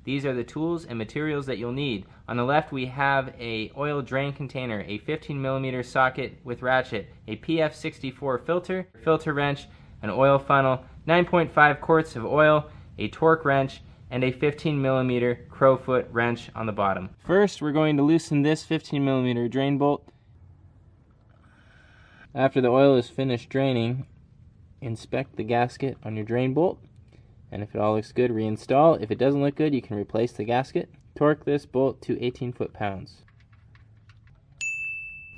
These are the tools and materials that you'll need. On the left we have a oil drain container, a 15mm socket with ratchet, a PF64 filter wrench, an oil funnel, 9.5 quarts of oil, a torque wrench, and a 15mm crowfoot wrench on the bottom. First we're going to loosen this 15mm drain bolt. After the oil is finished draining, inspect the gasket on your drain bolt, and if it all looks good, reinstall. If it doesn't look good, you can replace the gasket. Torque this bolt to 18 foot-pounds.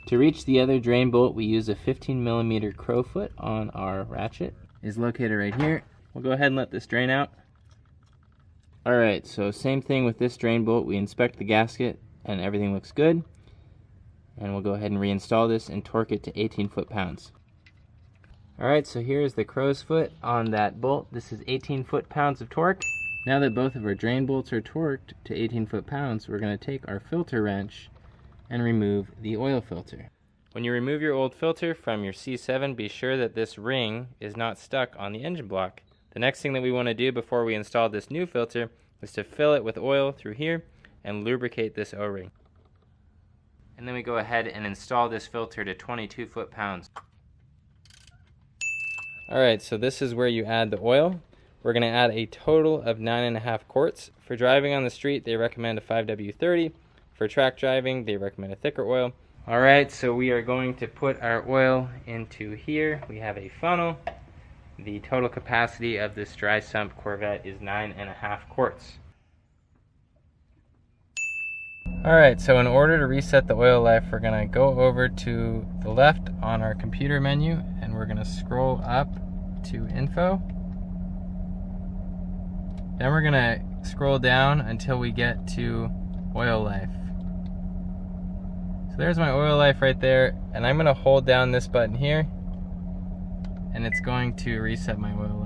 To reach the other drain bolt, we use a 15mm crowfoot on our ratchet. It's located right here. We'll go ahead and let this drain out. Alright, so same thing with this drain bolt. We inspect the gasket and everything looks good. And we'll go ahead and reinstall this and torque it to 18 foot-pounds. Alright, so here's the crow's foot on that bolt. This is 18 foot-pounds of torque. Now that both of our drain bolts are torqued to 18 foot-pounds, we're going to take our filter wrench and remove the oil filter. When you remove your old filter from your C7, be sure that this ring is not stuck on the engine block. The next thing that we want to do before we install this new filter is to fill it with oil through here and lubricate this O-ring. And then we go ahead and install this filter to 22 foot-pounds. Alright, so this is where you add the oil. We're going to add a total of 9.5 quarts. For driving on the street, they recommend a 5W30. For track driving, they recommend a thicker oil. Alright, so we are going to put our oil into here. We have a funnel. The total capacity of this dry sump Corvette is 9.5 quarts. Alright, so in order to reset the oil life, we're going to go over to the left on our computer menu and we're going to scroll up to info. Then we're going to scroll down until we get to oil life. So there's my oil life right there, and I'm going to hold down this button here and it's going to reset my oil life.